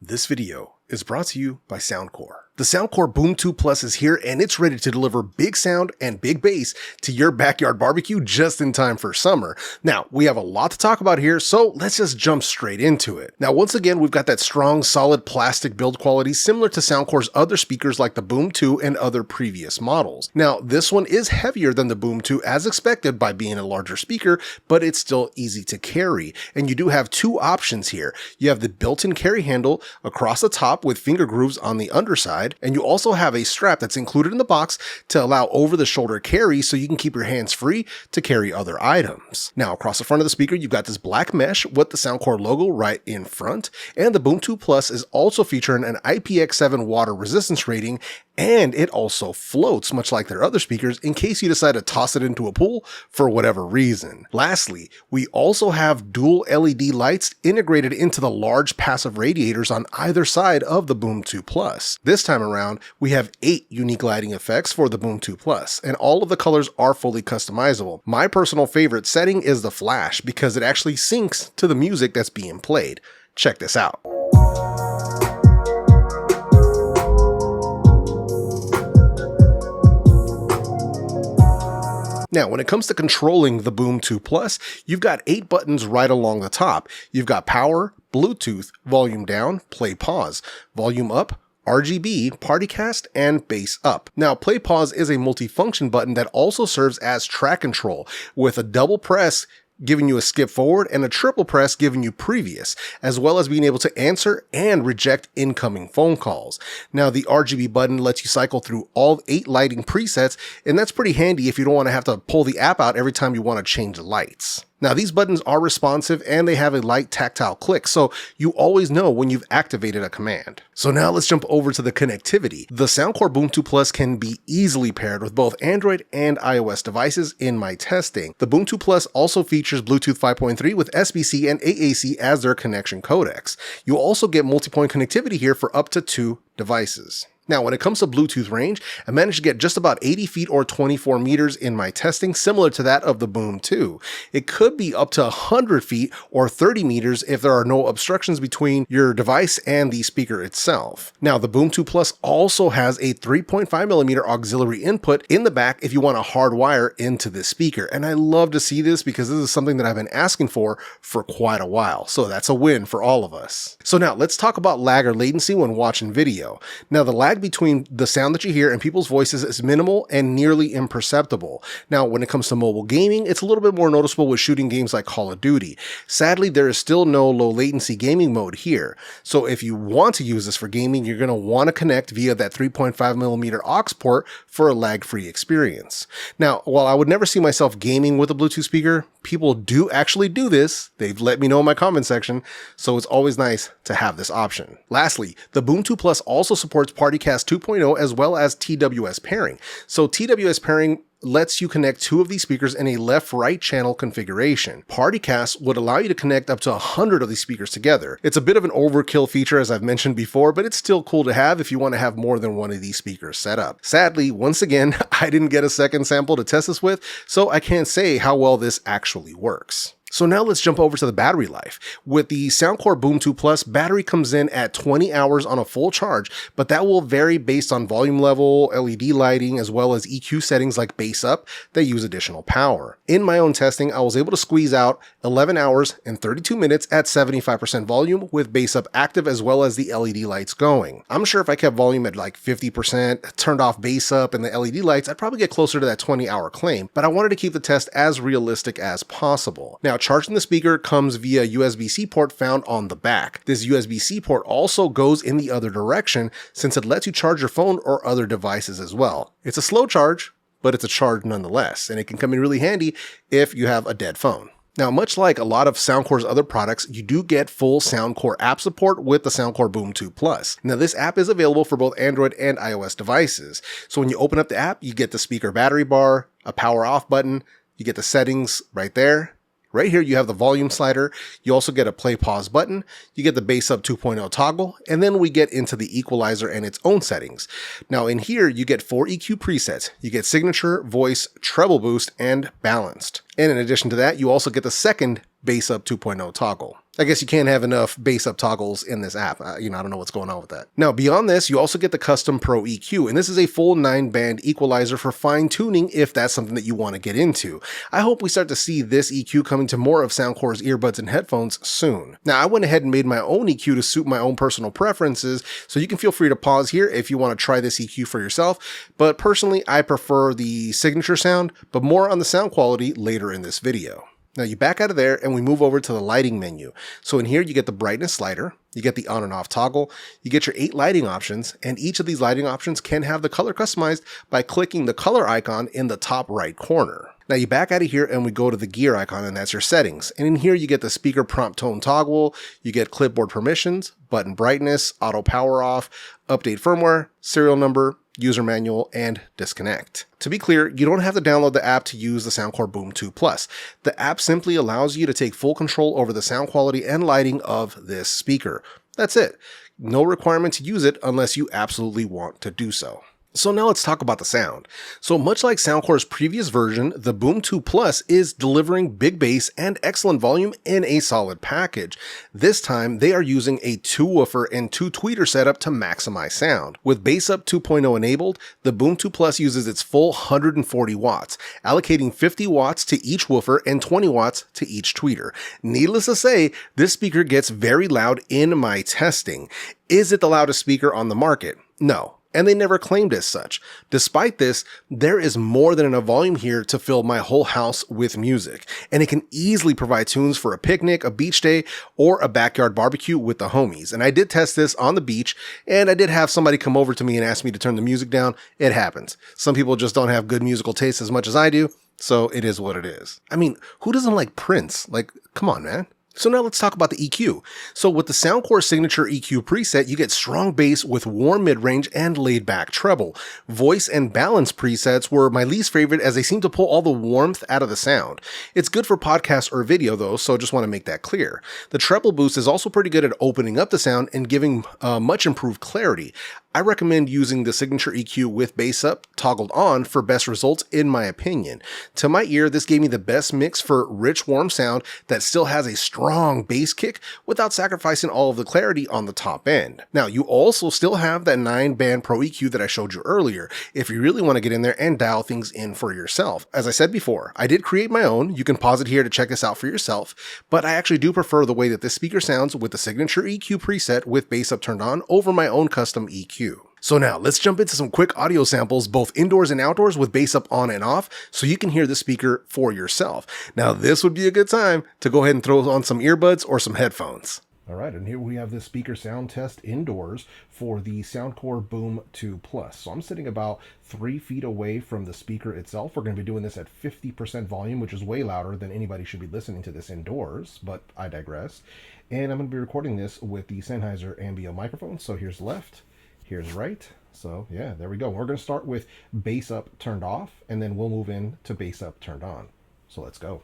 This video is brought to you by Soundcore. The Soundcore Boom 2 Plus is here and it's ready to deliver big sound and big bass to your backyard barbecue just in time for summer. Now, we have a lot to talk about here, so let's just jump straight into it. Now, once again, we've got that strong, solid plastic build quality similar to Soundcore's other speakers like the Boom 2 and other previous models. Now, this one is heavier than the Boom 2 as expected by being a larger speaker, but it's still easy to carry. And you do have two options here. You have the built-in carry handle across the top with finger grooves on the underside, and you also have a strap that's included in the box to allow over-the-shoulder carry so you can keep your hands free to carry other items. Now, across the front of the speaker, you've got this black mesh with the Soundcore logo right in front, and the Boom 2 Plus is also featuring an IPX7 water resistance rating, and it also floats much like their other speakers in case you decide to toss it into a pool for whatever reason. Lastly, we also have dual LED lights integrated into the large passive radiators on either side of the Boom 2 Plus. This time around, we have 8 unique lighting effects for the Boom 2 Plus, and all of the colors are fully customizable. My personal favorite setting is the flash because it actually syncs to the music that's being played. Check this out. Now, when it comes to controlling the Boom 2 Plus, you've got 8 buttons right along the top. You've got power, Bluetooth, volume down, play pause, volume up, RGB, partycast, and bass up. Now, play pause is a multifunction button that also serves as track control with a double press giving you a skip forward and a triple press giving you previous, as well as being able to answer and reject incoming phone calls. Now, the RGB button lets you cycle through all 8 lighting presets, and that's pretty handy if you don't want to have to pull the app out every time you want to change the lights. Now, these buttons are responsive and they have a light tactile click, so you always know when you've activated a command. So now let's jump over to the connectivity. The Soundcore Boom 2 Plus can be easily paired with both Android and iOS devices in my testing. The Boom 2 Plus also features Bluetooth 5.3 with SBC and AAC as their connection codecs. You'll also get multipoint connectivity here for up to 2 devices. Now, when it comes to Bluetooth range, I managed to get just about 80 feet or 24 meters in my testing, similar to that of the Boom 2. It could be up to 100 feet or 30 meters if there are no obstructions between your device and the speaker itself. Now, the Boom 2 Plus also has a 3.5mm auxiliary input in the back if you want to hardwire into this speaker. And I love to see this because this is something that I've been asking for quite a while. So that's a win for all of us. So now let's talk about lag or latency when watching video. Now, the lag between the sound that you hear and people's voices is minimal and nearly imperceptible. Now, when it comes to mobile gaming, it's a little bit more noticeable with shooting games like Call of Duty. Sadly, there is still no low latency gaming mode here. So if you want to use this for gaming, you're going to want to connect via that 3.5mm aux port for a lag-free experience. Now, while I would never see myself gaming with a Bluetooth speaker, people do actually do this. They've let me know in my comment section, so it's always nice to have this option. Lastly, the Boom 2 Plus also supports PartyCast 2.0 as well as TWS pairing. So TWS pairing lets you connect 2 of these speakers in a left-right channel configuration. PartyCast would allow you to connect up to 100 of these speakers together. It's a bit of an overkill feature as I've mentioned before, but it's still cool to have if you want to have more than one of these speakers set up. Sadly, once again, I didn't get a second sample to test this with, so I can't say how well this actually works. So now let's jump over to the battery life. With the Soundcore Boom 2 Plus, battery comes in at 20 hours on a full charge, but that will vary based on volume level, LED lighting, as well as EQ settings like bass up that use additional power. In my own testing, I was able to squeeze out 11 hours and 32 minutes at 75% volume with bass up active as well as the LED lights going. I'm sure if I kept volume at like 50%, turned off bass up and the LED lights, I'd probably get closer to that 20-hour claim, but I wanted to keep the test as realistic as possible. Now, charging the speaker comes via USB-C port found on the back. This USB-C port also goes in the other direction since it lets you charge your phone or other devices as well. It's a slow charge, but it's a charge nonetheless, and it can come in really handy if you have a dead phone. Now, much like a lot of Soundcore's other products, you do get full Soundcore app support with the Soundcore Boom 2 Plus. Now, this app is available for both Android and iOS devices. So when you open up the app, you get the speaker battery bar, a power off button, you get the settings right there. Right here, you have the volume slider. You also get a play pause button. You get the bass up 2.0 toggle, and then we get into the equalizer and its own settings. Now in here, you get 4 EQ presets. You get signature, voice, treble boost, and balanced. And in addition to that, you also get the second bass up 2.0 toggle. I guess you can't have enough bass up toggles in this app. I don't know what's going on with that. Now, beyond this, you also get the custom ProEQ, and this is a full 9-band equalizer for fine tuning if that's something that you want to get into. I hope we start to see this EQ coming to more of Soundcore's earbuds and headphones soon. Now, I went ahead and made my own EQ to suit my own personal preferences, so you can feel free to pause here if you want to try this EQ for yourself, but personally, I prefer the signature sound, but more on the sound quality later in this video. Now you back out of there and we move over to the lighting menu. So in here you get the brightness slider, you get the on and off toggle, you get your 8 lighting options, and each of these lighting options can have the color customized by clicking the color icon in the top right corner. Now you back out of here and we go to the gear icon, and that's your settings. And in here you get the speaker prompt tone toggle, you get clipboard permissions, button brightness, auto power off, update firmware, serial number, user manual, and disconnect. To be clear, you don't have to download the app to use the Soundcore Boom 2 Plus. The app simply allows you to take full control over the sound quality and lighting of this speaker. That's it. No requirement to use it unless you absolutely want to do so. So now let's talk about the sound. So much like Soundcore's previous version, the Boom 2 Plus is delivering big bass and excellent volume in a solid package. This time, they are using a 2-woofer and 2-tweeter setup to maximize sound. With Bass Up 2.0 enabled, the Boom 2 Plus uses its full 140 watts, allocating 50 watts to each woofer and 20 watts to each tweeter. Needless to say, this speaker gets very loud in my testing. Is it the loudest speaker on the market? No. And they never claimed as such. Despite this, there is more than enough volume here to fill my whole house with music, and it can easily provide tunes for a picnic, a beach day, or a backyard barbecue with the homies. And I did test this on the beach, and I did have somebody come over to me and ask me to turn the music down. It happens. Some people just don't have good musical taste as much as I do, so it is what it is. I mean, who doesn't like Prince? Like, come on, man. So now let's talk about the EQ. So with the Soundcore Signature EQ preset, you get strong bass with warm mid-range and laid-back treble. Voice and balance presets were my least favorite as they seem to pull all the warmth out of the sound. It's good for podcast or video though, so just want to make that clear. The treble boost is also pretty good at opening up the sound and giving much improved clarity. I recommend using the Signature EQ with bass up toggled on for best results in my opinion. To my ear, this gave me the best mix for rich, warm sound that still has a strong bass kick without sacrificing all of the clarity on the top end. Now, you also still have that 9-band ProEQ that I showed you earlier if you really want to get in there and dial things in for yourself. As I said before, I did create my own. You can pause it here to check this out for yourself, but I actually do prefer the way that this speaker sounds with the Signature EQ preset with bass up turned on over my own custom EQ. So now let's jump into some quick audio samples both indoors and outdoors with bass up on and off so you can hear the speaker for yourself. Now this would be a good time to go ahead and throw on some earbuds or some headphones. All right, and here we have the speaker sound test indoors for the Soundcore Boom 2 Plus. So I'm sitting about 3 feet away from the speaker itself. We're going to be doing this at 50% volume, which is way louder than anybody should be listening to this indoors, but I digress. And I'm going to be recording this with the Sennheiser Ambio microphone. So here's left. Here's right. So yeah, there we go. We're going to start with bass up turned off, and then we'll move in to bass up turned on. So let's go.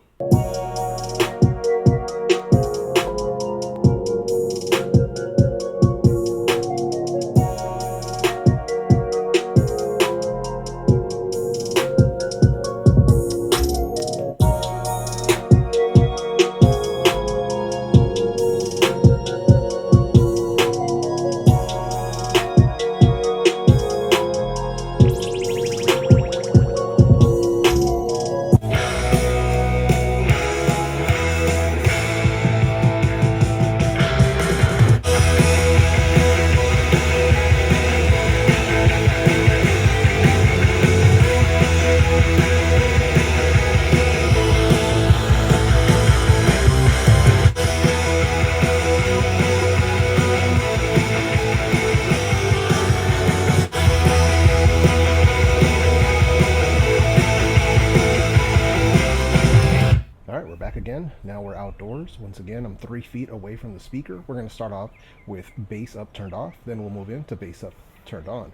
Again, now we're outdoors. Once again, I'm 3 feet away from the speaker. We're going to start off with bass up turned off, then we'll move into bass up turned on.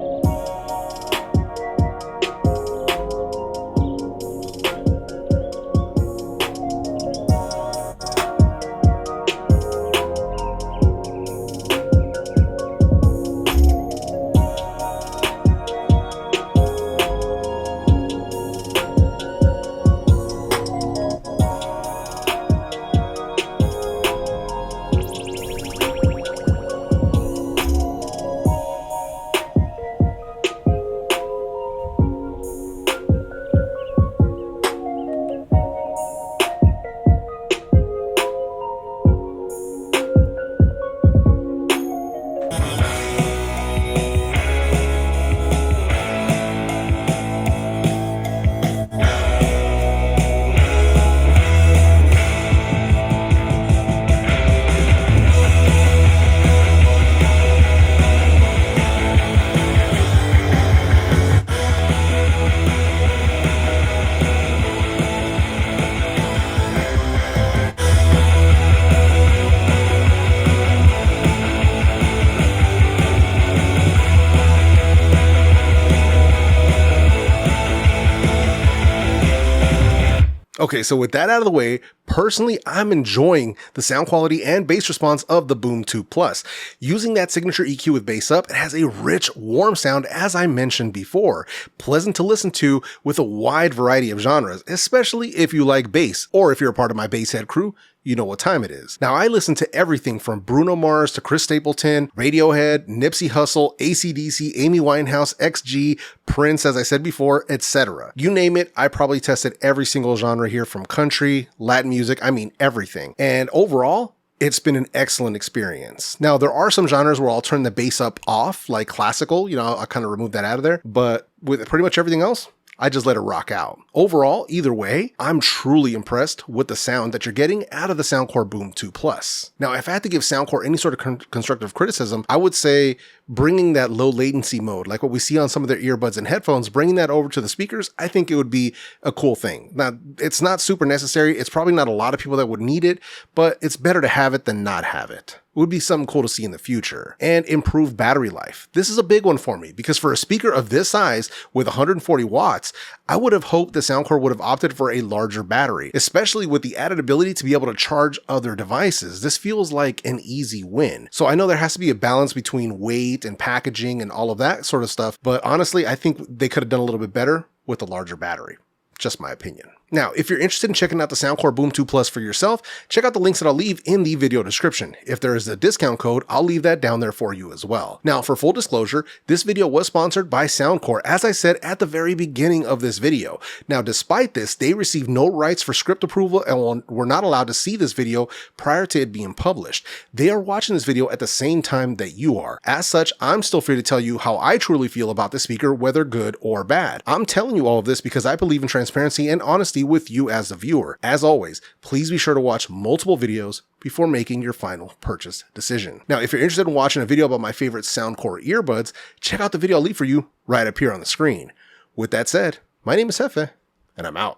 Okay, so with that out of the way, personally, I'm enjoying the sound quality and bass response of the Boom 2 Plus. Using that signature EQ with bass up, it has a rich, warm sound, as I mentioned before. Pleasant to listen to with a wide variety of genres, especially if you like bass, or if you're a part of my basshead crew, you know what time it is. Now, I listen to everything from Bruno Mars to Chris Stapleton, Radiohead, Nipsey Hussle, AC/DC, Amy Winehouse, XG, Prince, as I said before, etc. You name it, I probably tested every single genre here, from country, Latin music, I mean everything. And overall, it's been an excellent experience. Now, there are some genres where I'll turn the bass up off, like classical, I'll kind of remove that out of there, but with pretty much everything else, I just let it rock out. Overall, either way, I'm truly impressed with the sound that you're getting out of the Soundcore Boom 2 Plus. Now, if I had to give Soundcore any sort of constructive criticism, I would say bringing that low latency mode, like what we see on some of their earbuds and headphones, bringing that over to the speakers, I think it would be a cool thing. Now, it's not super necessary. It's probably not a lot of people that would need it, but it's better to have it than not have it. It would be something cool to see in the future. And improved battery life. This is a big one for me, because for a speaker of this size with 140 watts, I would have hoped the Soundcore would have opted for a larger battery, especially with the added ability to be able to charge other devices. This feels like an easy win. So I know there has to be a balance between weight and packaging and all of that sort of stuff, but honestly, I think they could have done a little bit better with a larger battery. Just my opinion. Now, if you're interested in checking out the Soundcore Boom 2 Plus for yourself, check out the links that I'll leave in the video description. If there is a discount code, I'll leave that down there for you as well. Now, for full disclosure, this video was sponsored by Soundcore, as I said at the very beginning of this video. Now, despite this, they received no rights for script approval and were not allowed to see this video prior to it being published. They are watching this video at the same time that you are. As such, I'm still free to tell you how I truly feel about this speaker, whether good or bad. I'm telling you all of this because I believe in transparency and honesty with you as the viewer. As always, please be sure to watch multiple videos before making your final purchase decision. Now, if you're interested in watching a video about my favorite Soundcore earbuds, check out the video I'll leave for you right up here on the screen. With that said, my name is Jefe, and I'm out.